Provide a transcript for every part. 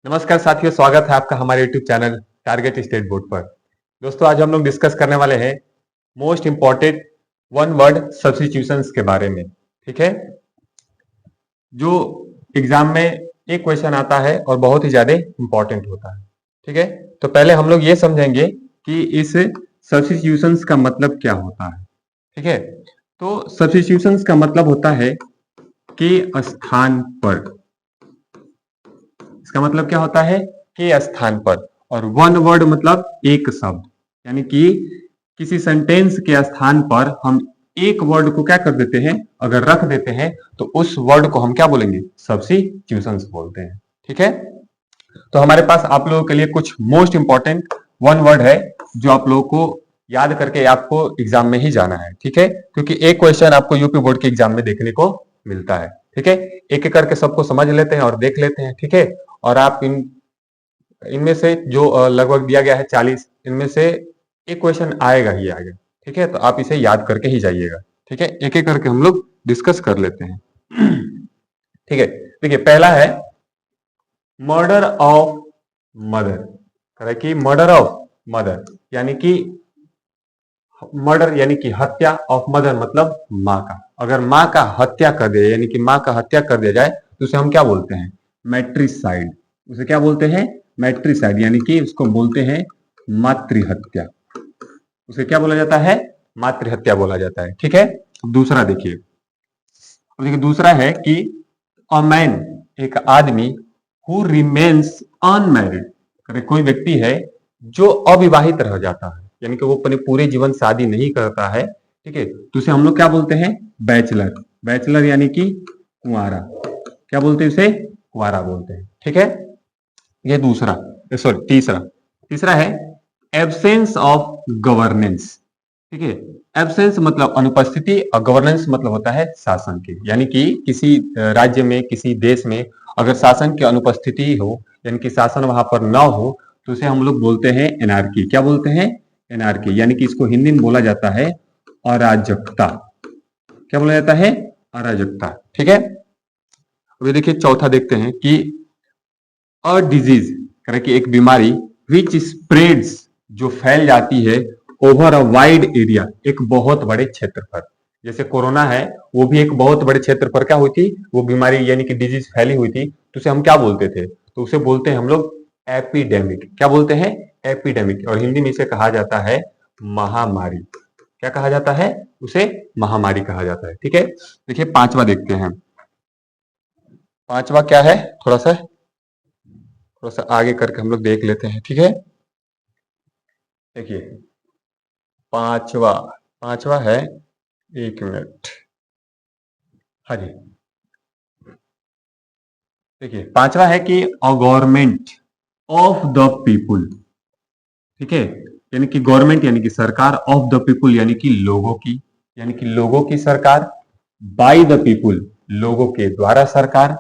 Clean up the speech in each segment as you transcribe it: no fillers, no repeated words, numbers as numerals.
नमस्कार साथियों, स्वागत है आपका हमारे YouTube channel target state board पर। दोस्तों, आज हम लोग डिस्कस करने वाले हैं most important one word substitutions के बारे में। ठीक है, जो एग्जाम में एक क्वेश्चन आता है और बहुत ही ज्यादा इंपॉर्टेंट होता है। ठीक है, तो पहले हम लोग ये समझेंगे कि इस सब्स्टिट्यूशंस का मतलब क्या होता है। ठीक है, तो सब्स्टिट्यूशंस का मतलब होता है कि स्थान पर, इसका मतलब क्या होता है के स्थान पर, और वन वर्ड मतलब एक शब्द, यानी कि किसी सेंटेंस के स्थान पर हम एक वर्ड को क्या कर देते हैं, अगर रख देते हैं तो उस वर्ड को हम क्या बोलेंगे, सब्स्टिट्यूशंस बोलते हैं। ठीक है, तो हमारे पास आप लोगों के लिए कुछ मोस्ट इंपॉर्टेंट वन वर्ड है जो आप लोगों को याद करके आपको एग्जाम में ही जाना है। ठीक है, क्योंकि एक क्वेश्चन आपको यूपी बोर्ड के एग्जाम में देखने को मिलता है। ठीक है, एक एक करके सबको समझ लेते हैं और देख लेते हैं। ठीक है, और आप इनमें से जो लगभग दिया गया है 40, इनमें से एक क्वेश्चन आएगा ही आएगा। ठीक है, तो आप इसे याद करके ही जाइएगा। ठीक है, एक एक करके हम लोग डिस्कस कर लेते हैं। ठीक है, देखिए पहला है मर्डर ऑफ मदर। करें कि मर्डर ऑफ मदर यानी कि मर्डर यानी कि हत्या, ऑफ मदर मतलब माँ का। अगर माँ का हत्या कर दिया, यानी कि माँ का हत्या कर दिया जाए तो उसे हम क्या बोलते हैं, मैट्रिसाइड। उसे क्या बोलते हैं, मैट्रिसाइड, यानी कि उसको बोलते हैं मातृहत्या। उसे क्या बोला जाता है, मातृहत्या बोला जाता है। ठीक है, दूसरा देखिए, दूसरा है कि अ मैन, एक आदमी, हु रिमेन्स अनमैरिड, कोई व्यक्ति है जो अविवाहित रह जाता है, यानी कि वो अपने पूरे जीवन शादी नहीं करता है। ठीक है, तो उसे हम लोग क्या बोलते हैं, बैचलर। बैचलर यानी कि कुंवारा, क्या बोलते हैं उसे, कुंवारा बोलते हैं। ठीक है, ये दूसरा, सॉरी तीसरा। तीसरा है एब्सेंस ऑफ गवर्नेंस। ठीक है, एब्सेंस मतलब अनुपस्थिति और गवर्नेंस मतलब होता है शासन की, यानी कि किसी राज्य में, किसी देश में अगर शासन की अनुपस्थिति हो, यानी कि शासन वहां पर न हो, तो उसे हम लोग बोलते हैं एनार्की। क्या बोलते हैं, एनार्की, यानी कि इसको हिंदी में बोला जाता है अराजकता। क्या बोला जाता है, अराजकता। ठीक है, अभी देखिए चौथा देखते हैं कि अ डिजीज, करें कि एक बीमारी, विच स्प्रेड्स, जो फैल जाती है, ओवर अ वाइड एरिया, एक बहुत बड़े क्षेत्र पर। जैसे कोरोना है, वो भी एक बहुत बड़े क्षेत्र पर क्या हुई थी, वो बीमारी यानी कि डिजीज फैली हुई थी, तो उसे हम क्या बोलते थे, तो उसे बोलते हैं हम लोग एपिडेमिक। क्या बोलते हैं, एपिडेमिक, और हिंदी में इसे कहा जाता है महामारी। क्या कहा जाता है, उसे महामारी कहा जाता है। ठीक है, देखिए पांचवा देखते हैं। पांचवा क्या है, थोड़ा सा आगे करके हम लोग देख लेते हैं। ठीक है, देखिए पांचवा, पांचवा है, एक मिनट, हाँ जी, देखिए पांचवा है कि a government of the people. ठीक है, यानी कि गवर्नमेंट यानी कि सरकार, ऑफ द पीपुल यानी कि लोगों की, यानी कि लोगों की सरकार, बाय द पीपुल लोगों के द्वारा सरकार,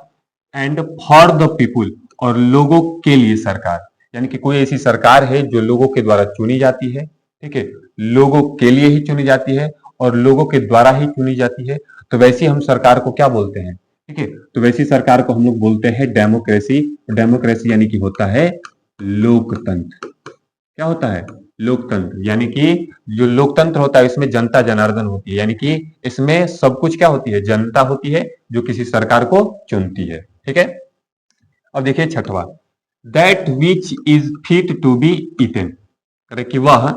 एंड फॉर द पीपुल और लोगों के लिए सरकार, यानी कि कोई ऐसी सरकार है जो लोगों के द्वारा चुनी जाती है। ठीक है, लोगों के लिए ही चुनी जाती है और लोगों के द्वारा ही चुनी जाती है, तो वैसी हम सरकार को क्या बोलते हैं। ठीक है, तो वैसी सरकार को हम लोग बोलते हैं डेमोक्रेसी। डेमोक्रेसी यानी कि होता है लोकतंत्र। क्या होता है, लोकतंत्र, यानी कि जो लोकतंत्र होता है इसमें जनता जनार्दन होती है, यानी कि इसमें सब कुछ क्या होती है, जनता होती है जो किसी सरकार को चुनती है। ठीक है, अब देखिए छठवा, that which is fit to be eaten, अरे कि वह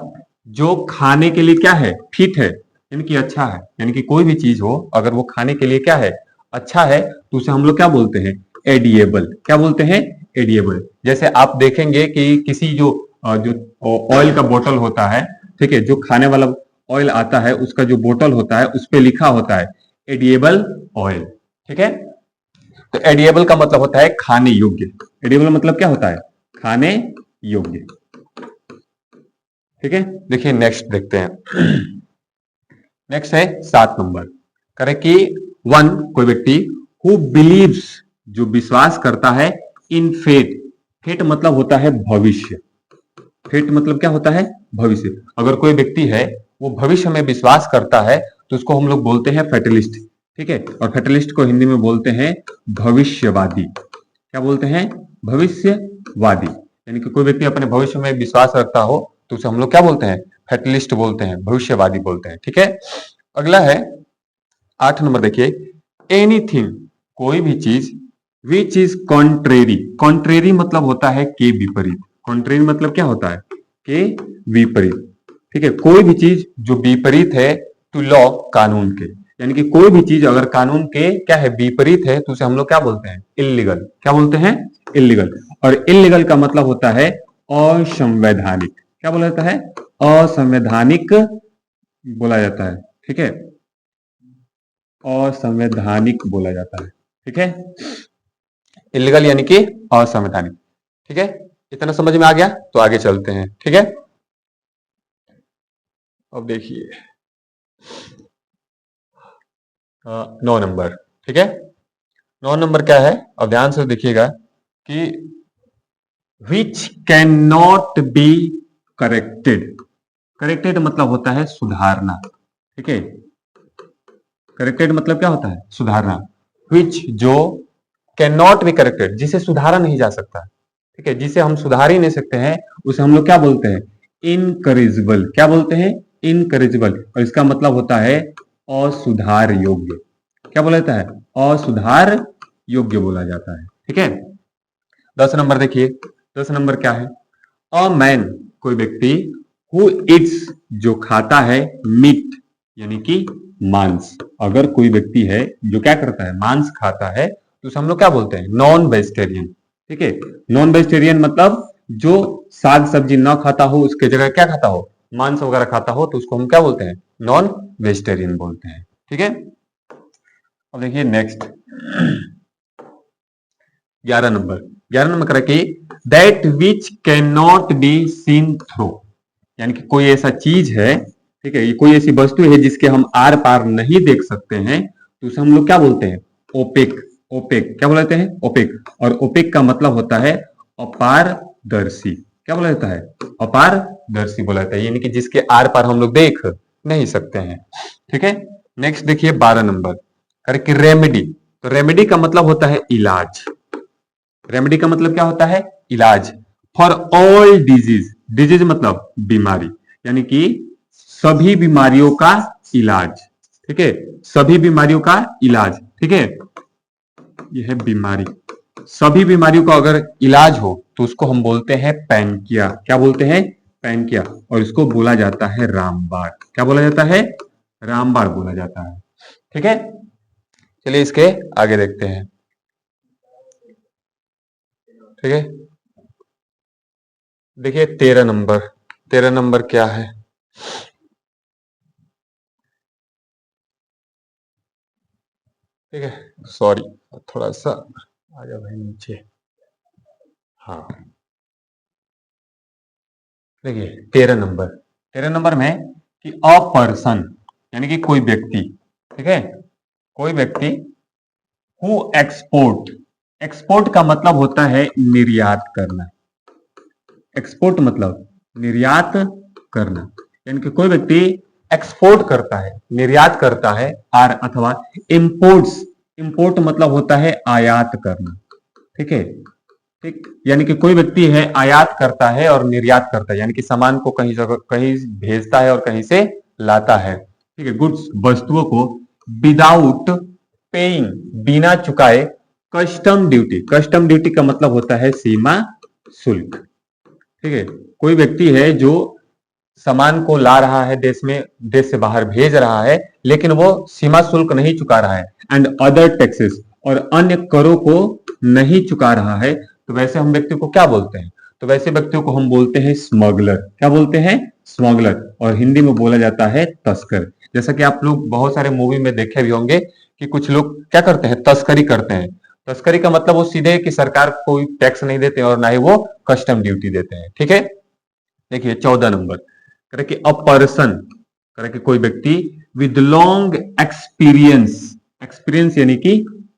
जो खाने के लिए क्या है, फिट है, यानी कि अच्छा है, यानी कि कोई भी चीज हो अगर वो खाने के लिए क्या है, अच्छा है, तो उसे हम लोग क्या बोलते हैं, एडिएबल। क्या बोलते हैं, एडिएबल। जैसे आप देखेंगे कि किसी जो ऑयल का बोतल होता है, ठीक है, जो खाने वाला ऑयल आता है उसका जो बोतल होता है उस पर लिखा होता है एडिएबल ऑयल। ठीक है, तो एडिएबल का मतलब होता है खाने योग्य। एडिएबल मतलब क्या होता है, खाने योग्य। ठीक है, देखिए नेक्स्ट देखते हैं। नेक्स्ट है 7 नंबर, करे कि वन, कोई व्यक्ति, हु बिलीव्स, जो विश्वास करता है, इन फेट। फेट मतलब होता है भविष्य। फेट मतलब क्या होता है, भविष्य। अगर कोई व्यक्ति है वो भविष्य में विश्वास करता है तो उसको हम लोग बोलते हैं फेटलिस्ट। ठीक है, और फेटलिस्ट को हिंदी में बोलते हैं भविष्यवादी। क्या बोलते हैं, भविष्यवादी, यानी कि कोई व्यक्ति अपने भविष्य में विश्वास रखता हो तो उसे हम लोग क्या बोलते हैं? फैटलिस्ट बोलते हैं, भविष्यवादी बोलते हैं। ठीक है, अगला है 8 नंबर देखिए, एनीथिंग, कोई भी चीज, विच इज कॉन्ट्रेरी। कॉन्ट्रेरी मतलब होता है के विपरीत। कॉन्ट्रेरी मतलब क्या होता है? के विपरीत। ठीक है, कोई भी चीज जो विपरीत है टू लॉ, कानून के, यानी कि कोई भी चीज अगर कानून के क्या है? विपरीत है, तो उसे हम लोग क्या बोलते हैं? इल्लीगल। क्या बोलते हैं? इल्लीगल। और इल्लीगल का मतलब होता है असंवैधानिक। क्या बोला जाता है? असंवैधानिक बोला जाता है। ठीक है, असंवैधानिक बोला जाता है। ठीक है, इलीगल यानी कि असंवैधानिक। ठीक है, इतना समझ में आ गया? तो आगे चलते हैं। ठीक है, अब देखिए 9 नंबर। ठीक है, 9 नंबर क्या है? अब ध्यान से देखिएगा कि which can not be corrected. Corrected मतलब होता है सुधारना। ठीक है, करेक्टेड मतलब क्या होता है? सुधारना। विच जो कैन नॉट बी करेक्टेड, जिसे सुधारा नहीं जा सकता। ठीक है, जिसे हम सुधार ही नहीं सकते हैं, उसे हम लोग क्या बोलते हैं? इनकरेजिबल। क्या बोलते हैं? इनकरेजिबल। और इसका मतलब होता है असुधार योग्य। क्या बोला जाता है? असुधार योग्य बोला जाता है। ठीक है, 10 नंबर देखिए, 10 नंबर क्या है? अ मैन, कोई व्यक्ति, हु इट्स, जो खाता है, मीट यानी कि मांस। अगर कोई व्यक्ति है जो क्या करता है? मांस खाता है, तो उसे हम लोग क्या बोलते हैं? Non vegetarian. ठीक है, नॉन वेजिटेरियन मतलब जो साग सब्जी ना खाता हो, उसके जगह क्या खाता हो? मांस वगैरह खाता हो, तो उसको हम क्या बोलते हैं? नॉन वेजिटेरियन बोलते हैं। ठीक है, अब देखिए नेक्स्ट 11 नंबर। 11 नंबर करा कि that which can not be seen through, यानी कि कोई ऐसा चीज है, ठीक है, ये कोई ऐसी वस्तु है जिसके हम आर पार नहीं देख सकते हैं, तो उसे हम लोग क्या बोलते हैं? ओपेक। ओपेक क्या बोलते हैं? ओपेक। और ओपेक का मतलब होता है अपारदर्शी। क्या बोला जाता है? अपारदर्शी बोला जाता है, यानी कि जिसके आर पार हम लोग देख नहीं सकते हैं। ठीक है, नेक्स्ट देखिए 12 नंबर करके रेमेडी। तो रेमेडी का मतलब होता है इलाज। रेमेडी का मतलब क्या होता है? इलाज। फॉर ऑल डिजीज, डिजीज मतलब बीमारी, यानी कि सभी बीमारियों का इलाज। ठीक है, सभी बीमारियों का इलाज। ठीक है, यह है बीमारी। सभी बीमारियों का अगर इलाज हो तो उसको हम बोलते हैं पैनकिया। क्या बोलते हैं? पैनकिया। और इसको बोला जाता है रामबाण। क्या बोला जाता है? रामबाण बोला जाता है। ठीक है, चलिए इसके आगे देखते हैं। ठीक है, देखिए 13 नंबर। 13 नंबर क्या है? ठीक है, सॉरी, थोड़ा सा आ गया भाई नीचे। हाँ, देखिए 13 नंबर। 13 नंबर में कि अ पर्सन, यानी कि कोई व्यक्ति। ठीक है, कोई व्यक्ति हु एक्सपोर्ट। एक्सपोर्ट का मतलब होता है निर्यात करना। एक्सपोर्ट मतलब निर्यात करना, यानी कि कोई व्यक्ति एक्सपोर्ट करता है, निर्यात करता है, आर अथवा इंपोर्ट्स। इंपोर्ट मतलब होता है आयात करना। ठीक है, ठीक, यानी कि कोई व्यक्ति है आयात करता है और निर्यात करता है, यानी कि सामान को कहीं जगह कहीं भेजता है और कहीं से लाता है। ठीक है, गुड्स वस्तुओं को विदाउट पेइंग, बिना चुकाए, कस्टम ड्यूटी। कस्टम ड्यूटी का मतलब होता है सीमा शुल्क। ठीक है, कोई व्यक्ति है जो सामान को ला रहा है देश में, देश से बाहर भेज रहा है, लेकिन वो सीमा शुल्क नहीं चुका रहा है, एंड अदर टैक्सेस, और अन्य करों को नहीं चुका रहा है, तो वैसे हम व्यक्ति को क्या बोलते हैं? तो वैसे व्यक्तियों को हम बोलते हैं स्मगलर। क्या बोलते हैं? स्मगलर। और हिंदी में बोला जाता है तस्कर। जैसा कि आप लोग बहुत सारे मूवी में देखे भी होंगे कि कुछ लोग क्या करते हैं? तस्करी करते हैं। तस्करी का मतलब वो सीधे कि सरकार को कोई टैक्स नहीं देते और ना ही वो कस्टम ड्यूटी देते हैं। ठीक है, देखिए 14 नंबर करे कि अ पर्सन, करे कि कोई व्यक्ति विद लॉन्ग एक्सपीरियंस। एक्सपीरियंस यानी कि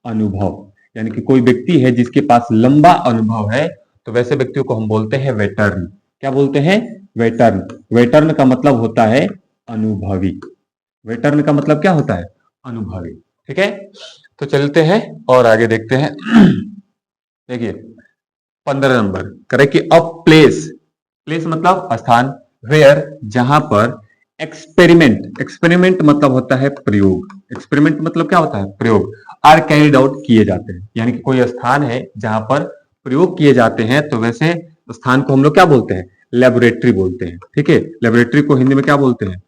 अनुभव, यानी कि कोई व्यक्ति है जिसके पास लंबा अनुभव है, तो वैसे व्यक्तियों को हम बोलते हैं वेटर्न। क्या बोलते हैं? वेटर्न। वेटर्न का मतलब होता है अनुभवी। वेटर्न का मतलब क्या होता है? अनुभवी। ठीक है, तो चलते हैं और आगे देखते हैं। देखिए 15 नंबर करेक्ट कि अ प्लेस, प्लेस मतलब स्थान, वेयर जहां पर एक्सपेरिमेंट, एक्सपेरिमेंट मतलब होता है प्रयोग, एक्सपेरिमेंट मतलब क्या होता है प्रयोग, आर कैरिड आउट किए जाते हैं, यानी कि कोई स्थान है जहां पर प्रयोग किए जाते हैं, तो वैसे स्थान को हम लोग क्या बोलते हैं, लेबोरेटरी बोलते हैं। ठीक है, लेबोरेटरी को हिंदी में क्या बोलते हैं,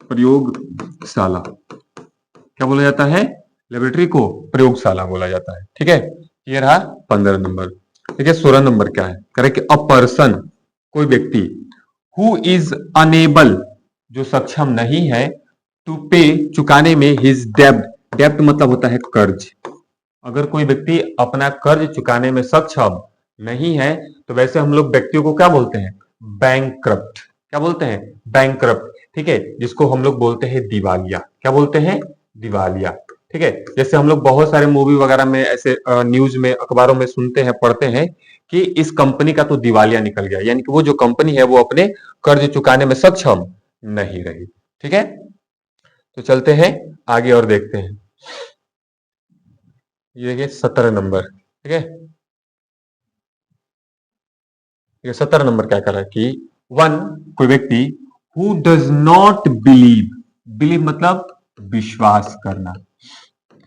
प्रयोगशाला। क्या बोला जाता है, लेबोरेटरी को प्रयोगशाला बोला जाता है। ठीक है, ये रहा 15 नंबर। ठीक है, 16 नंबर क्या है, करेक्ट अ पर्सन, कोई व्यक्ति, हु इज अनेबल, जो सक्षम नहीं है, टू पे, चुकाने में, हिज डेब्ट, डेब्ट मतलब होता है कर्ज। अगर कोई व्यक्ति अपना कर्ज चुकाने में सक्षम नहीं है, तो वैसे हम लोग व्यक्तियों को क्या बोलते हैं, बैंकक्रप्ट। क्या बोलते हैं, बैंकक्रप्ट। ठीक है, जिसको हम लोग बोलते हैं दिवालिया। क्या बोलते हैं, दिवालिया। ठीक है, जैसे हम लोग बहुत सारे मूवी वगैरह में ऐसे न्यूज में, अखबारों में सुनते हैं, पढ़ते हैं कि इस कंपनी का तो दिवालिया निकल गया, यानी कि वो जो कंपनी है वो अपने कर्ज चुकाने में सक्षम नहीं रही। ठीक है, तो चलते हैं आगे और देखते हैं। ये देखिए 17 नंबर। ठीक है, ये 17 नंबर क्या कर रहा है कि वन, कोई व्यक्ति, who does not believe, believe मतलब विश्वास करना।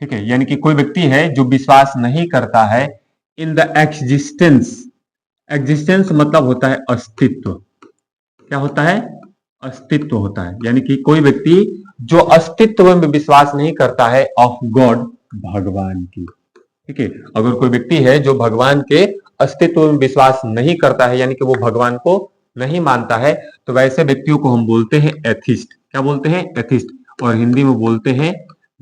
ठीक है, यानी कि कोई व्यक्ति है जो विश्वास नहीं करता है इन द एग्जिस्टेंस, एग्जिस्टेंस मतलब होता है अस्तित्व। क्या होता है, अस्तित्व होता है, यानी कि कोई व्यक्ति जो अस्तित्व में विश्वास नहीं करता है ऑफ गॉड, भगवान की। ठीक है, अगर कोई व्यक्ति है जो भगवान के अस्तित्व में विश्वास नहीं करता है, यानी कि वो भगवान को नहीं मानता है, तो वैसे व्यक्तियों को हम बोलते हैं एथिस्ट। क्या बोलते हैं, एथिस्ट, और हिंदी में बोलते हैं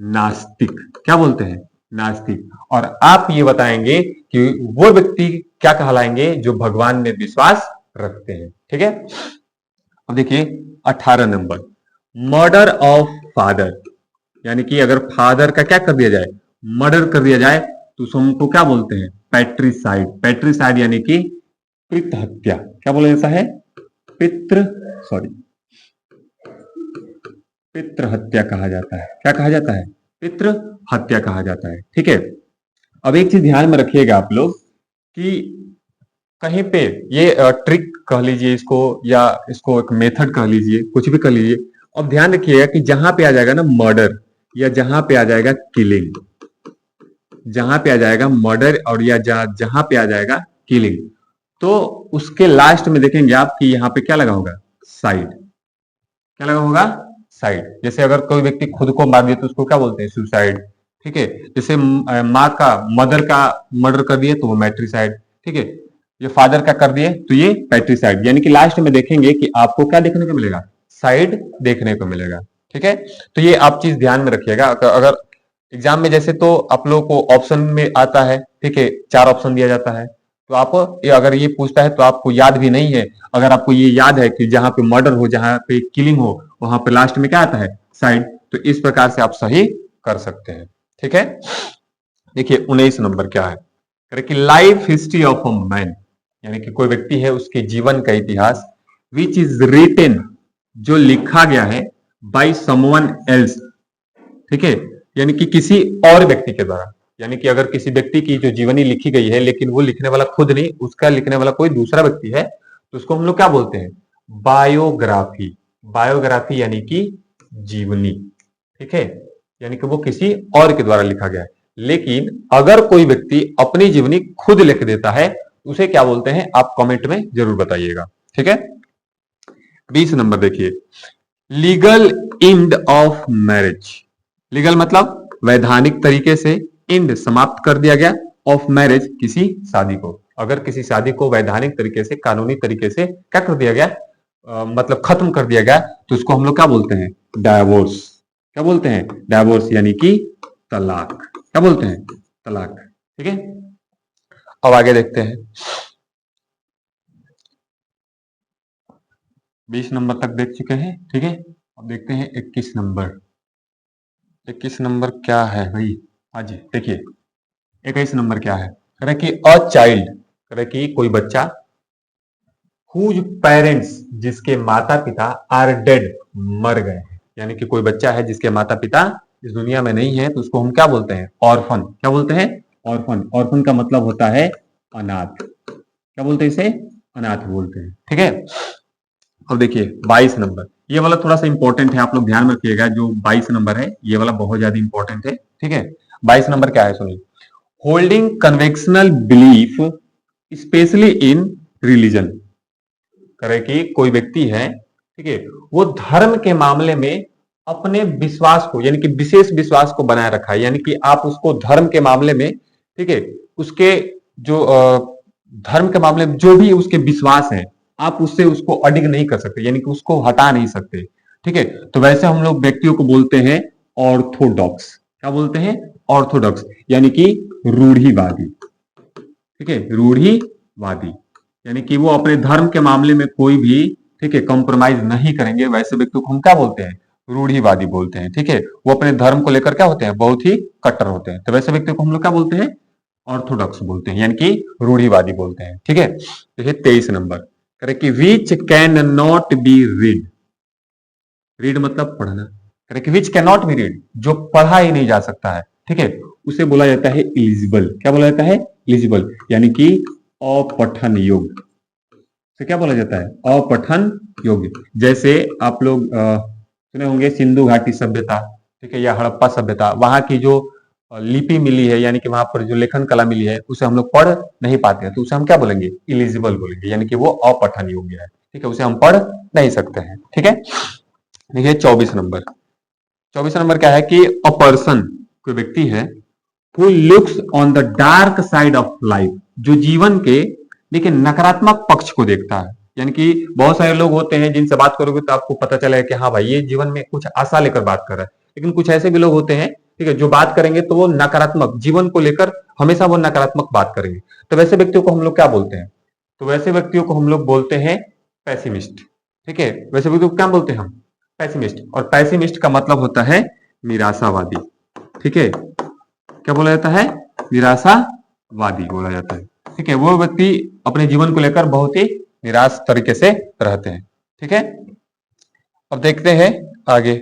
नास्तिक। क्या बोलते हैं, नास्तिक। और आप ये बताएंगे कि वो व्यक्ति क्या कहलाएंगे, जो भगवान में विश्वास रखते हैं। ठीक है, अब देखिए 18 नंबर, मर्डर ऑफ फादर, यानी कि अगर फादर का क्या कर दिया जाए, मर्डर कर दिया जाए, तो उसको क्या बोलते हैं, पैट्रिसाइड। पैट्रिसाइड यानी कि पितृ हत्या। क्या बोला जाता है, पितृ, सॉरी, पितृ हत्या कहा जाता है। क्या कहा जाता है, पितृ हत्या कहा जाता है। ठीक है, अब एक चीज ध्यान में रखिएगा आप लोग कि कहीं पे ये ट्रिक कह लीजिए इसको, या इसको एक मेथड कह लीजिए, कुछ भी कह लीजिए। अब ध्यान रखिएगा कि जहां पे आ जाएगा ना मर्डर, या जहां पे आ जाएगा किलिंग, जहां पे आ जाएगा मर्डर और या जहां पे आ जाएगा किलिंग, तो उसके लास्ट में देखेंगे आप कि यहाँ पे क्या लगा होगा, साइड। क्या लगा होगा, साइड। जैसे अगर कोई व्यक्ति खुद को मार दिया तो उसको क्या बोलते हैं, सुसाइड। ठीक है, जैसे माँ का, मदर का मर्डर कर दिए तो वो मैट्रिसाइड। ठीक है, ये फादर का कर दिए तो ये पैट्रिसाइड, यानी कि लास्ट में देखेंगे कि आपको क्या देखने को मिलेगा, साइड देखने को मिलेगा। ठीक है, तो ये आप चीज ध्यान में रखिएगा। अगर एग्जाम में जैसे तो आप लोगों को ऑप्शन में आता है, ठीक है, 4 ऑप्शन दिया जाता है, तो आप अगर ये पूछता है तो आपको याद भी नहीं है, अगर आपको ये याद है कि जहां पे मर्डर हो, जहां पे किलिंग हो, वहां पे लास्ट में क्या आता है, साइड, तो इस प्रकार से आप सही कर सकते हैं। ठीक है, देखिए 19 नंबर क्या है कि life history of a man, यानी कि कोई व्यक्ति है उसके जीवन का इतिहास, विच इज रिटेन, जो लिखा गया है, बाय समवन एल्स। ठीक है, यानी कि किसी और व्यक्ति के द्वारा, यानी कि अगर किसी व्यक्ति की जो जीवनी लिखी गई है लेकिन वो लिखने वाला खुद नहीं, उसका लिखने वाला कोई दूसरा व्यक्ति है, तो उसको हम लोग क्या बोलते हैं, बायोग्राफी। बायोग्राफी यानी कि जीवनी। ठीक है, यानी कि वो किसी और के द्वारा लिखा गया है। लेकिन अगर कोई व्यक्ति अपनी जीवनी खुद लिख देता है, उसे क्या बोलते हैं, आप कमेंट में जरूर बताइएगा। ठीक है, 20 नंबर देखिए, legal end of marriage. Legal मतलब वैधानिक तरीके से, इंड समाप्त कर दिया गया, ऑफ मैरिज किसी शादी को। अगर किसी शादी को वैधानिक तरीके से, कानूनी तरीके से क्या कर दिया गया, मतलब खत्म कर दिया गया, तो उसको हम लोग क्या बोलते हैं, डायवोर्स। क्या बोलते हैं, डायवोर्स यानी कि तलाक। क्या बोलते हैं, तलाक। ठीक है, अब आगे देखते हैं। 20 नंबर तक देख चुके हैं। ठीक है, अब देखते हैं 21 नंबर। 21 नंबर क्या है भाई, हाँ जी देखिए 21 नंबर क्या है, कह रहा है कि अ चाइल्ड, कह रहा है कि कोई बच्चा, हुज पेरेंट्स, जिसके माता पिता, आर डेड, मर गए हैं, यानी कि कोई बच्चा है जिसके माता पिता इस दुनिया में नहीं है, तो उसको हम क्या बोलते हैं, ऑर्फन। क्या बोलते हैं, ऑर्फन। ऑर्फन का मतलब होता है अनाथ। क्या बोलते हैं इसे? अनाथ बोलते हैं। ठीक है, अब देखिए 22 नंबर, ये वाला थोड़ा सा इंपॉर्टेंट है, आप लोग ध्यान में रखिएगा। जो 22 नंबर है ये वाला बहुत ज्यादा इंपॉर्टेंट है। ठीक है, 22 नंबर क्या है सुनिए। Holding convectional belief specially in religion. करे कि कोई व्यक्ति है, ठीक है, वो धर्म के मामले में अपने विश्वास को, यानी कि विशेष विश्वास को बनाए रखा है। यानी कि आप उसको धर्म के मामले में, ठीक है, उसके जो धर्म के मामले में जो भी उसके विश्वास है, आप उससे उसको अडिग नहीं कर सकते, यानी कि उसको हटा नहीं सकते। ठीक है, तो वैसे हम लोग व्यक्तियों को बोलते हैं ऑर्थोडॉक्स। क्या बोलते हैं? ऑर्थोडॉक्स, यानी कि रूढ़िवादी। ठीक है, रूढ़िवादी, यानी कि वो अपने धर्म के मामले में कोई भी, ठीक है, कॉम्प्रोमाइज नहीं करेंगे। वैसे व्यक्ति को हम क्या बोलते हैं? रूढ़िवादी बोलते हैं। ठीक है, वो अपने धर्म को लेकर क्या होते हैं? बहुत ही कट्टर होते हैं। तो वैसे व्यक्ति को हम लोग क्या बोलते हैं? ऑर्थोडॉक्स बोलते हैं, यानी कि रूढ़िवादी बोलते हैं। ठीक है, देखिए 23 नंबर करे कि which can not B read. Read मतलब पढ़ना। करे कि which can not B read, जो पढ़ा ही नहीं जा सकता है, ठीक है, उसे बोला जाता है इलिजिबल। क्या बोला जाता है? इलिजिबल, यानी कि अपठन योग्य से क्या बोला जाता है? अपठन योग्य। जैसे आप लोग सुने होंगे सिंधु घाटी सभ्यता, ठीक है, या हड़प्पा सभ्यता, वहां की जो लिपि मिली है, यानी कि वहां पर जो लेखन कला मिली है, उसे हम लोग पढ़ नहीं पाते हैं, तो उसे हम क्या बोलेंगे? इलिजिबल बोलेंगे, यानी कि वो अपठन योग्य है। ठीक है, उसे हम पढ़ नहीं सकते हैं। ठीक है, देखिए 24 नंबर। 24 नंबर क्या है कि अ पर्सन, कोई व्यक्ति है, who looks on the dark side of life, जो जीवन के, देखिए, नकारात्मक पक्ष को देखता है। यानी कि बहुत सारे लोग होते हैं जिनसे बात करोगे तो आपको पता चलेगा कि हाँ भाई, ये जीवन में कुछ आशा लेकर बात कर रहा है। लेकिन कुछ ऐसे भी लोग होते हैं, ठीक है, जो बात करेंगे तो वो नकारात्मक, जीवन को लेकर हमेशा वो नकारात्मक बात करेंगे। तो वैसे व्यक्तियों को हम लोग क्या बोलते हैं? तो वैसे व्यक्तियों को हम लोग बोलते हैं पैसिमिस्ट। ठीक है, वैसे व्यक्तियों को क्या बोलते हैं हम? पैसिमिस्ट। और पैसिमिस्ट का मतलब होता है निराशावादी। ठीक है, क्या बोला जाता है? निराशावादी बोला जाता है। ठीक है, वो व्यक्ति अपने जीवन को लेकर बहुत ही निराश तरीके से रहते हैं। ठीक है, अब देखते हैं आगे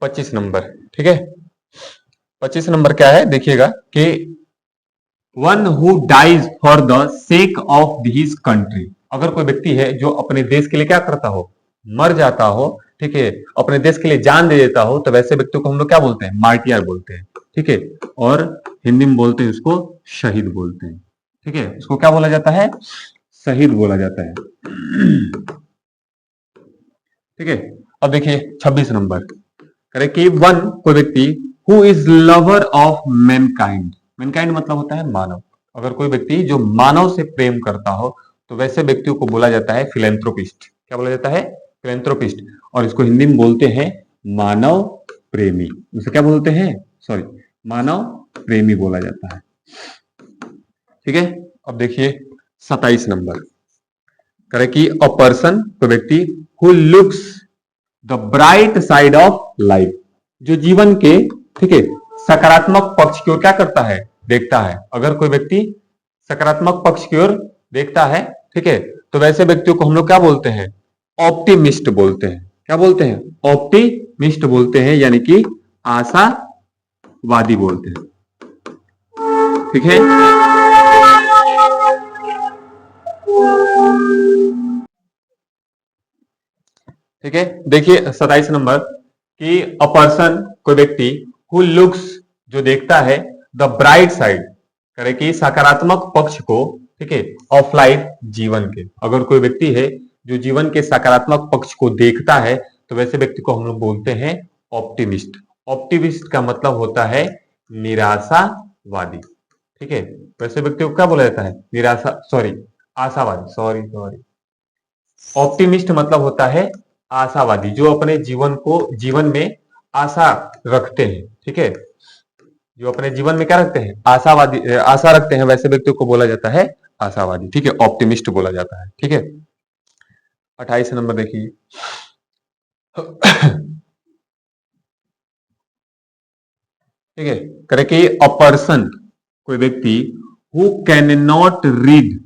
25 नंबर। ठीक है, 25 नंबर क्या है देखिएगा कि one who dies for the sake of his country. अगर कोई व्यक्ति है जो अपने देश के लिए क्या करता हो? मर जाता हो, ठीक है, अपने देश के लिए जान दे देता हो, तो वैसे व्यक्ति को हम लोग क्या बोलते हैं? मार्टियर बोलते हैं। ठीक है, और हिंदी में बोलते हैं उसको शहीद बोलते हैं। ठीक है, इसको क्या बोला जाता है? शहीद बोला जाता है। ठीक है, अब देखिए 26 नंबर करे कि वन, कोई व्यक्ति who is lover of Mankind. Mankind मतलब होता है मानव। अगर कोई व्यक्ति जो मानव से प्रेम करता हो, तो वैसे व्यक्तियों को बोला जाता है फिलेंथ्रोपिस्ट। क्या बोला जाता है? फिलेंथ्रोपिस्ट। और इसको हिंदी में बोलते हैं मानव प्रेमी। उसे क्या बोलते हैं? सॉरी, मानव प्रेमी बोला जाता है। ठीक है, अब देखिए 27 नंबर करे कि अ पर्सन, तो व्यक्ति, who looks the bright side of life, जो जीवन के, ठीक है, सकारात्मक पक्ष की ओर क्या करता है? देखता है। अगर कोई व्यक्ति सकारात्मक पक्ष की ओर देखता है, ठीक है, तो वैसे व्यक्तियों को हम लोग क्या बोलते हैं? ऑप्टिमिस्ट बोलते हैं। क्या बोलते हैं? ऑप्टिमिस्ट बोलते हैं, यानी कि आशावादी बोलते हैं। ठीक है, ठीक है, देखिए 27 नंबर कि अ पर्सन, कोई व्यक्ति, हु लुक्स, जो देखता है, द ब्राइट साइड, करे कि सकारात्मक पक्ष को, ठीक है, ऑफ लाइफ, जीवन के। अगर कोई व्यक्ति है जो जीवन के सकारात्मक पक्ष को देखता है, तो वैसे व्यक्ति को हम लोग बोलते हैं ऑप्टिमिस्ट। ऑप्टिमिस्ट का मतलब होता है निराशावादी। ठीक है, वैसे व्यक्ति को क्या बोला जाता है? निराशा, सॉरी, आशावादी, सॉरी सॉरी। ऑप्टिमिस्ट मतलब होता है आशावादी, जो अपने जीवन को, जीवन में आशा रखते हैं। ठीक है, जो अपने जीवन में क्या रखते हैं? आशावादी, आशा रखते हैं, वैसे व्यक्ति को बोला जाता है आशावादी। ठीक है, ऑप्टिमिस्ट बोला जाता है। ठीक है, 28 नंबर देखिए। ठीक है, करे कि अ पर्सन, कोई व्यक्ति, हु कैन नॉट रीड,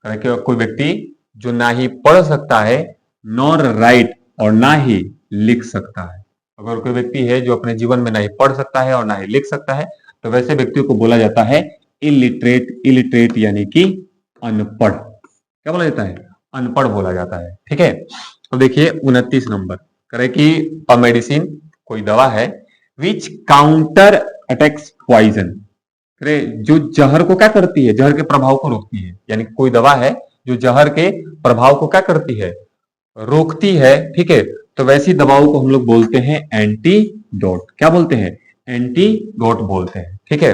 करे कि कोई व्यक्ति जो ना ही पढ़ सकता है, नॉर राइट, और ना ही लिख सकता है। अगर कोई व्यक्ति है जो अपने जीवन में ना ही पढ़ सकता है और ना ही लिख सकता है, तो वैसे व्यक्ति को बोला जाता है इलिटरेट, इलिटरेट यानी कि अनपढ़, क्या बोला जाता है, अनपढ़ बोला जाता है। ठीक है, तो देखिए 29 नंबर करे कि अ मेडिसिन कोई दवा है विच काउंटर अटैक्स पॉइजन, करे जो जहर को क्या करती है, जहर के प्रभाव को रोकती है, यानी कोई दवा है जो जहर के प्रभाव को क्या करती है, रोकती है। ठीक है, तो वैसी दवाओं को हम लोग बोलते हैं एंटीडोट, क्या बोलते हैं, एंटीडोट बोलते हैं। ठीक है,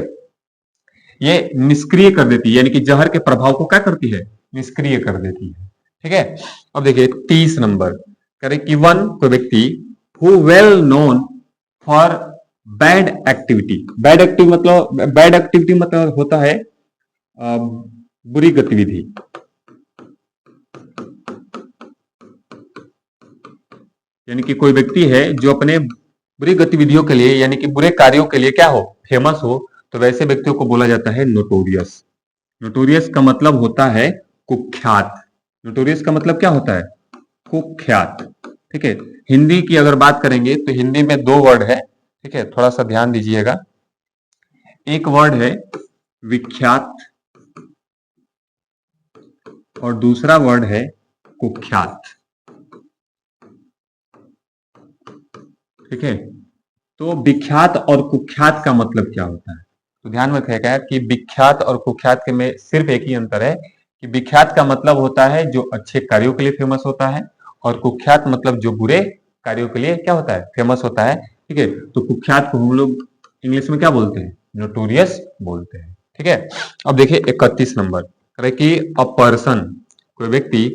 ये निष्क्रिय कर देती है, यानी कि जहर के प्रभाव को क्या करती है, निष्क्रिय कर देती है। ठीक है, अब देखिए 30 नंबर करे कि वन कोई व्यक्ति who well known for bad activity, bad activity मतलब होता है बुरी गतिविधि, यानी कि कोई व्यक्ति है जो अपने बुरी गतिविधियों के लिए यानी कि बुरे कार्यों के लिए क्या हो, फेमस हो, तो वैसे व्यक्तियों को बोला जाता है नोटोरियस। नोटोरियस का मतलब होता है कुख्यात, नोटोरियस का मतलब क्या होता है, कुख्यात। ठीक है, हिंदी की अगर बात करेंगे तो हिंदी में दो वर्ड है। ठीक है, थोड़ा सा ध्यान दीजिएगा, एक वर्ड है विख्यात और दूसरा वर्ड है कुख्यात। ठीक है, तो विख्यात और कुख्यात का मतलब क्या होता है, तो ध्यान में रखिएगा कि विख्यात और कुख्यात के में सिर्फ एक ही अंतर है कि विख्यात का मतलब होता है जो अच्छे कार्यों के लिए फेमस होता है और कुख्यात मतलब जो बुरे कार्यों के लिए क्या होता है, फेमस होता है। ठीक है, तो कुख्यात को हम लोग इंग्लिश में क्या बोलते हैं, नोटोरियस बोलते हैं। ठीक है, अब देखिए 31 नंबर करे कि अ पर्सन कोई व्यक्ति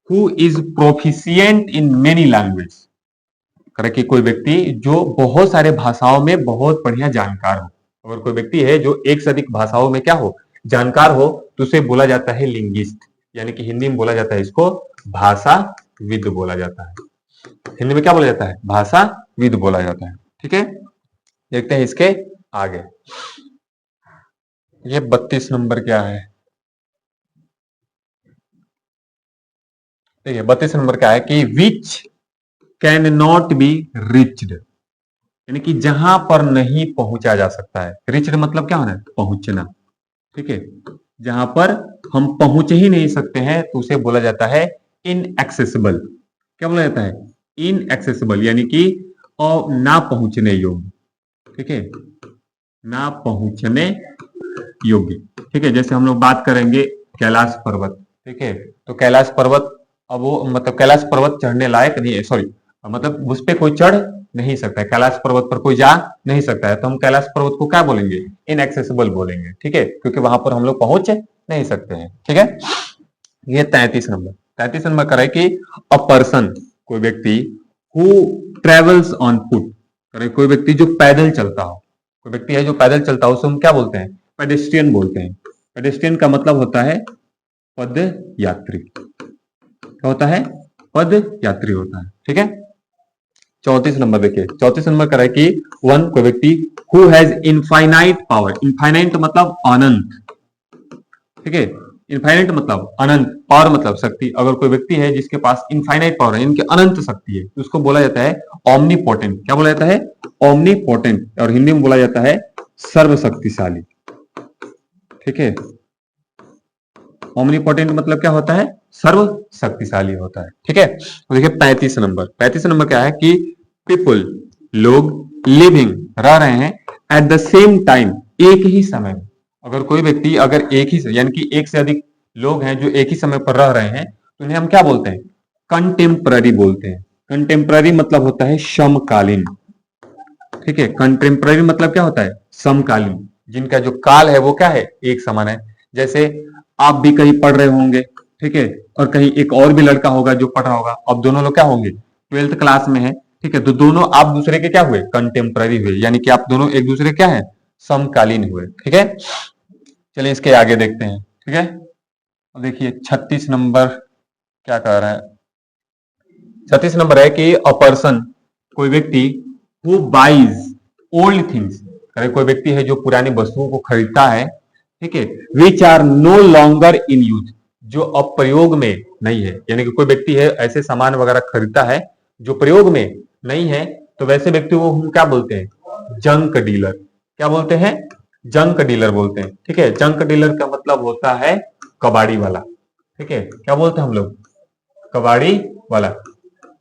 who is proficient in many language, करे कि कोई व्यक्ति जो बहुत सारे भाषाओं में बहुत बढ़िया जानकार हो, अगर कोई व्यक्ति है जो एक से अधिक भाषाओं में क्या हो, जानकार हो, तो उसे बोला जाता है लिंग्विस्ट, यानी कि हिंदी में बोला जाता है इसको भाषाविद बोला जाता है। हिंदी में क्या बोला जाता है, भाषाविद बोला जाता है। ठीक है, देखते हैं इसके आगे, ये 32 नंबर क्या है, देखिए 32 नंबर क्या है कि which can not be reached, यानी कि जहां पर नहीं पहुंचा जा सकता है, रिच्ड मतलब क्या होना है, पहुंचना। ठीक है, जहां पर हम पहुंच ही नहीं सकते हैं तो उसे बोला जाता है इनएक्सेसिबल, क्या बोला जाता है, इनएक्सेसिबल, यानी कि ना पहुंचने योग्य। ठीक है, ना पहुंचने योग्य। ठीक है, जैसे हम लोग बात करेंगे कैलाश पर्वत। ठीक है, तो कैलाश पर्वत अब वो मतलब कैलाश पर्वत चढ़ने लायक नहीं है, सॉरी मतलब उस पर कोई चढ़ नहीं सकता है, कैलाश पर्वत पर कोई जा नहीं सकता है, तो हम कैलाश पर्वत को क्या बोलेंगे, इनएक्सेसिबल बोलेंगे। ठीक है, क्योंकि वहां पर हम लोग पहुंच नहीं सकते हैं। ठीक है, ये 33 नंबर कर है कि अ पर्सन कोई व्यक्ति हु ट्रेवल्स ऑन फुट, करे कोई व्यक्ति जो पैदल चलता हो, कोई व्यक्ति है जो पैदल चलता हो उसे हम क्या बोलते हैं, पेडेस्ट्रियन बोलते हैं। पेडेस्ट्रियन का मतलब होता है पद यात्री, क्या होता है, पद यात्री होता है। ठीक है, 34 नंबर देखिए, 34 नंबर कर है कि वन कोई व्यक्ति who has infinite power, infinite मतलब अनंत। ठीक है, इनफाइनाइट मतलब अनंत, पावर मतलब शक्ति, अगर कोई व्यक्ति है जिसके पास इनफाइनाइट पावर है, इनकी अनंत शक्ति है, तो उसको बोला जाता है ओमनीपोटेंट, क्या बोला जाता है, ओमनीपोटेंट, और हिंदी में बोला जाता है सर्वशक्तिशाली। ठीक है, ओमनीपोटेंट मतलब क्या होता है, सर्व शक्तिशाली होता है। ठीक है, तो देखिए 35 नंबर क्या है कि पीपुल लोग लिविंग रह रहे हैं एट द सेम टाइम, एक ही समय में, अगर कोई व्यक्ति अगर एक ही यानी कि एक से अधिक लोग हैं जो एक ही समय पर रह रहे हैं तो उन्हें हम क्या बोलते हैं, कंटेम्पररी बोलते हैं। कंटेम्पररी मतलब होता है समकालीन। ठीक है, कंटेम्पररी मतलब क्या होता है, समकालीन, जिनका जो काल है वो क्या है, एक समान है। जैसे आप भी कहीं पढ़ रहे होंगे, ठीक है, और कहीं एक और भी लड़का होगा जो पढ़ रहा होगा, अब दोनों लोग क्या होंगे, 12th क्लास में है। ठीक है, तो दोनों आप दूसरे के क्या हुए, कंटेम्पररी हुए, यानी कि आप दोनों एक दूसरे क्या है, समकालीन हुए। ठीक है, चलिए इसके आगे देखते हैं। ठीक है, अब देखिए 36 नंबर क्या कह रहा है, 36 नंबर है कि अ पर्सन कोई व्यक्ति हु बाइज ओल्ड थिंग्स, कोई व्यक्ति है जो पुरानी वस्तुओं को खरीदता है। ठीक है, which are no longer in use, जो अब प्रयोग में नहीं है, यानी कि कोई व्यक्ति है ऐसे सामान वगैरह खरीदता है जो प्रयोग में नहीं है, तो वैसे व्यक्ति को हम क्या बोलते हैं, जंक डीलर, क्या बोलते हैं, जंक डीलर बोलते हैं। ठीक है, जंक डीलर का मतलब होता है कबाड़ी वाला। ठीक है, क्या बोलते हैं हम लोग? कबाड़ी वाला।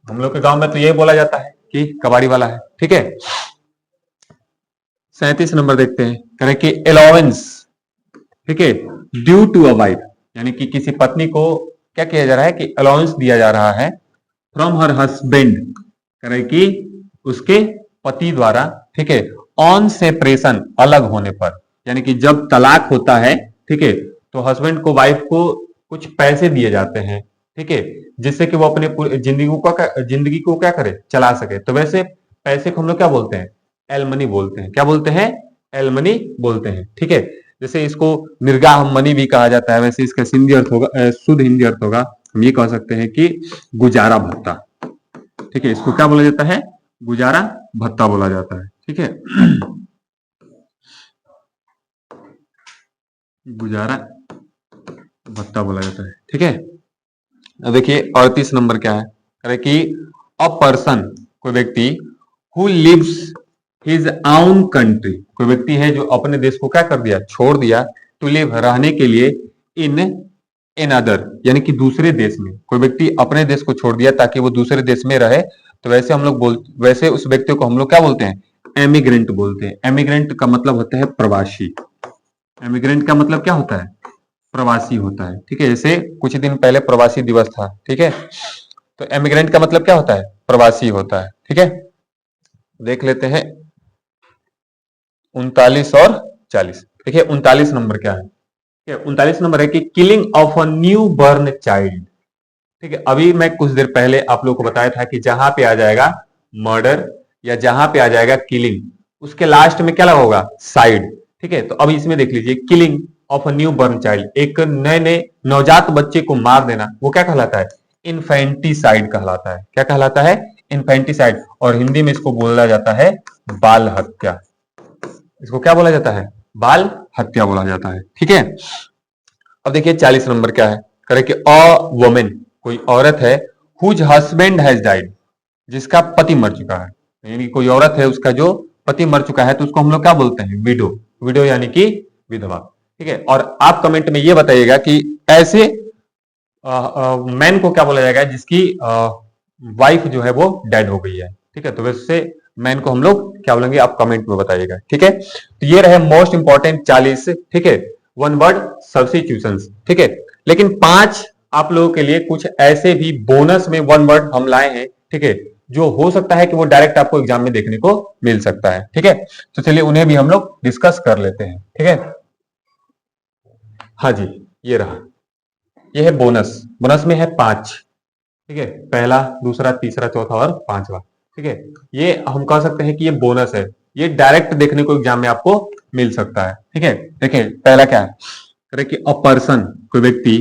हम लोग के गांव में तो यही बोला जाता है कि कबाड़ी वाला है। ठीक है, 37 नंबर देखते हैं, कह रहे कि अलाउंस, ठीक है, ड्यू टू अ वाइफ, यानी कि किसी पत्नी को क्या किया जा रहा है कि अलाउंस दिया जा रहा है फ्रॉम हर हस्बैंड, कह रहे कि उसके पति द्वारा। ठीक है, ऑन सेपरेशन, अलग होने पर, यानी कि जब तलाक होता है, ठीक है, तो हस्बैंड को वाइफ को कुछ पैसे दिए जाते हैं। ठीक है, जिससे कि वो अपने जिंदगी को क्या करे, चला सके। तो वैसे पैसे को हम लोग क्या बोलते हैं? एलमनी बोलते हैं। क्या बोलते हैं? एलमनी बोलते हैं। ठीक है, जैसे इसको निर्गाह मनी भी कहा जाता है, वैसे इसका हिंदी अर्थ होगा, शुद्ध हिंदी अर्थ होगा, हम ये कह सकते हैं कि गुजारा भत्ता। ठीक है, इसको क्या बोला जाता है? गुजारा भत्ता बोला जाता है। ठीक है, गुजारा भत्ता बोला जाता है। ठीक है, अब देखिए 38 नंबर क्या है, अरे कि अ पर्सन, कोई व्यक्ति, हु लिव्स हिज आउन कंट्री, कोई व्यक्ति है जो अपने देश को क्या कर दिया, छोड़ दिया, टू लिव, रहने के लिए, इन इन अदर, यानी कि दूसरे देश में। कोई व्यक्ति अपने देश को छोड़ दिया ताकि वो दूसरे देश में रहे, तो वैसे उस व्यक्ति को हम लोग क्या बोलते हैं? एमिग्रेंट बोलते हैं। एमिग्रेंट का मतलब होता है प्रवासी। एमिग्रेंट का मतलब क्या होता है? प्रवासी होता है। ठीक है, जैसे कुछ दिन पहले प्रवासी दिवस था। ठीक है, तो एमिग्रेंट का मतलब क्या होता है? प्रवासी होता है। ठीक है, देख लेते हैं 39 और 40। देखिए 39 नंबर क्या है? 39 नंबर है कि killing of a new burn child. ठीक है, अभी मैं कुछ देर पहले आप लोगों को बताया था कि जहां पे आ जाएगा मर्डर या जहां पे आ जाएगा किलिंग, उसके लास्ट में क्या लगा होगा? साइड। ठीक है, तो अभी इसमें देख लीजिए, killing of a new burn child, एक नए नए नवजात बच्चे को मार देना, वो क्या कहलाता है? इन्फेंटिसाइड कहलाता है। क्या कहलाता है? इन्फेंटिसाइड। और हिंदी में इसको बोला जाता है बाल हत्या। इसको क्या बोला जाता है? बाल हत्या बोला जाता है। ठीक है, अब देखिए 40 नंबर क्या है, करे कि अ वुमेन, कोई औरत है, हुज हस्बैंड हैज डाइड, जिसका पति मर चुका है, यानी कोई औरत है उसका जो पति मर चुका है, तो उसको हम लोग क्या बोलते हैं? विडो। विडो यानी कि विधवा। ठीक है, और आप कमेंट में ये बताइएगा कि ऐसे मैन को क्या बोला जाएगा जिसकी वाइफ जो है वो डेड हो गई है। ठीक है, तो वैसे मैन को हम लोग क्या बोलेंगे, आप कमेंट में बताइएगा। ठीक है, तो ये रहे मोस्ट इंपॉर्टेंट 40, ठीक है, वन वर्ड सब्स्टिट्यूशंस। ठीक है, लेकिन 5 आप लोगों के लिए कुछ ऐसे भी बोनस में वन वर्ड हम लाए हैं। ठीक है, जो हो सकता है कि वो डायरेक्ट आपको एग्जाम में देखने को मिल सकता है। ठीक है, तो चलिए उन्हें भी हम लोग डिस्कस कर लेते हैं। ठीक है, हाँ जी, ये रहा, ये है बोनस। बोनस में है 5। ठीक है, पहला, दूसरा, तीसरा, चौथा और पांचवा। ठीक है, ये हम कह सकते हैं कि ये बोनस है, ये डायरेक्ट देखने को एग्जाम में आपको मिल सकता है। ठीक है, देखिए पहला क्या है, करे कि अ पर्सन, कोई व्यक्ति,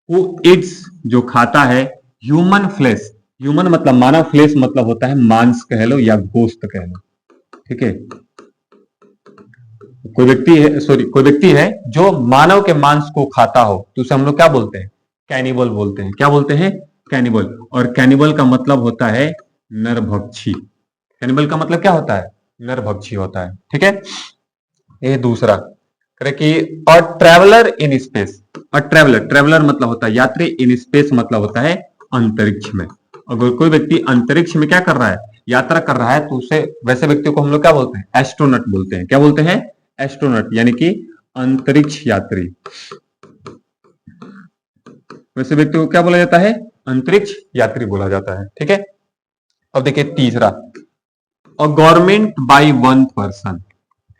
हु इट्स, जो खाता है, ह्यूमन फ्लेश, ह्यूमन मतलब मानव, फ्लेश मतलब होता है मांस कह लो या गोश्त कह लो। ठीक है, कोई व्यक्ति है, सॉरी, कोई व्यक्ति है जो मानव के मांस को खाता हो, तो उसे हम लोग क्या बोलते हैं? कैनिबल बोलते हैं। क्या बोलते हैं? कैनिबल। और कैनिबल का मतलब होता है नरभक्षी। कैनिबल का मतलब क्या होता है? नरभक्षी होता है। ठीक है, ये दूसरा, करे कि अ traveller in space. A traveller, traveller मतलब होता है यात्री, इन स्पेस मतलब होता है अंतरिक्ष में। अगर कोई व्यक्ति अंतरिक्ष में क्या कर रहा है? यात्रा कर रहा है, तो उसे, वैसे व्यक्ति को हम लोग क्या बोलते हैं? एस्ट्रोनट बोलते हैं। क्या बोलते हैं? एस्ट्रोनट, यानी कि अंतरिक्ष यात्री। वैसे व्यक्ति को क्या बोला जाता है? अंतरिक्ष यात्री बोला जाता है। ठीक है, अब देखिए तीसरा, a government by one person.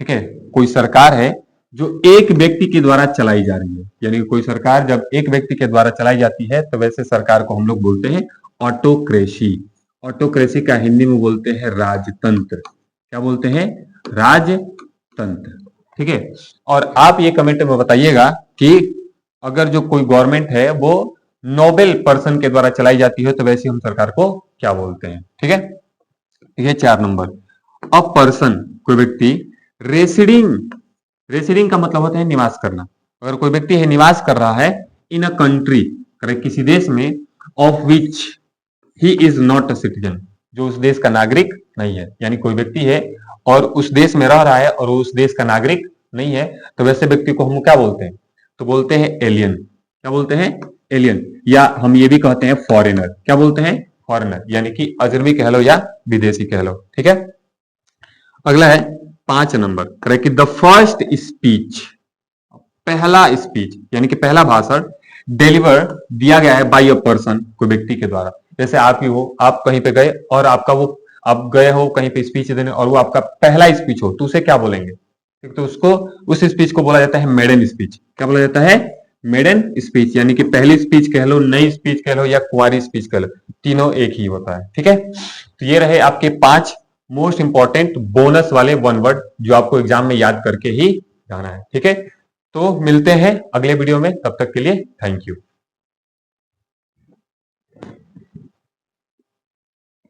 ठीक है, कोई सरकार है जो एक व्यक्ति के द्वारा चलाई जा रही है, यानी कोई सरकार जब एक व्यक्ति के द्वारा चलाई जाती है, तो वैसे सरकार को हम लोग बोलते हैं ऑटोक्रेसी। ऑटोक्रेसी का हिंदी में बोलते हैं राजतंत्र। क्या बोलते हैं? राजतंत्र। ठीक है, और आप ये कमेंट में बताइएगा कि अगर जो कोई गवर्नमेंट है वो नोबेल पर्सन के द्वारा चलाई जाती है, तो वैसे हम सरकार को क्या बोलते हैं। ठीक है, ये 4 नंबर, अ पर्सन, कोई व्यक्ति, रेसिडिंग, रेसिडिंग का मतलब होता है निवास करना। अगर कोई व्यक्ति है निवास कर रहा है इन अ कंट्री, किसी देश में, of which he is not a citizen, जो उस देश का नागरिक नहीं है, यानी कोई व्यक्ति है और उस देश में रह रहा है और उस देश का नागरिक नहीं है, तो वैसे व्यक्ति को हम क्या बोलते हैं? तो बोलते हैं एलियन। क्या बोलते हैं? एलियन। या हम ये भी कहते हैं फॉरेनर। क्या बोलते हैं? फॉरेनर, यानी कि अजनबी कह लो या विदेशी कह लो। ठीक है, अगला है 5 नंबर कि द फर्स्ट स्पीच, पहला स्पीच यानी कि पहला भाषण डिलीवर दिया गया है बाय अ पर्सन, कोई व्यक्ति के द्वारा। जैसे आप ही हो, आप कहीं पे गए और आपका वो, आप गए हो कहीं पे स्पीच देने और वो आपका पहला स्पीच हो, तो उसे क्या बोलेंगे? तो उसको, उस स्पीच को बोला जाता है मेडन स्पीच। क्या बोला जाता है? मेडन स्पीच, यानी कि पहली स्पीच कह लो, नई स्पीच कह लो या कुंवारी स्पीच कह लो, तीनों एक ही होता है। ठीक है, तो ये रहे आपके 5 मोस्ट इंपॉर्टेंट बोनस वाले 1 वर्ड जो आपको एग्जाम में याद करके ही जाना है। ठीक है, तो मिलते हैं अगले वीडियो में, तब तक के लिए थैंक यू।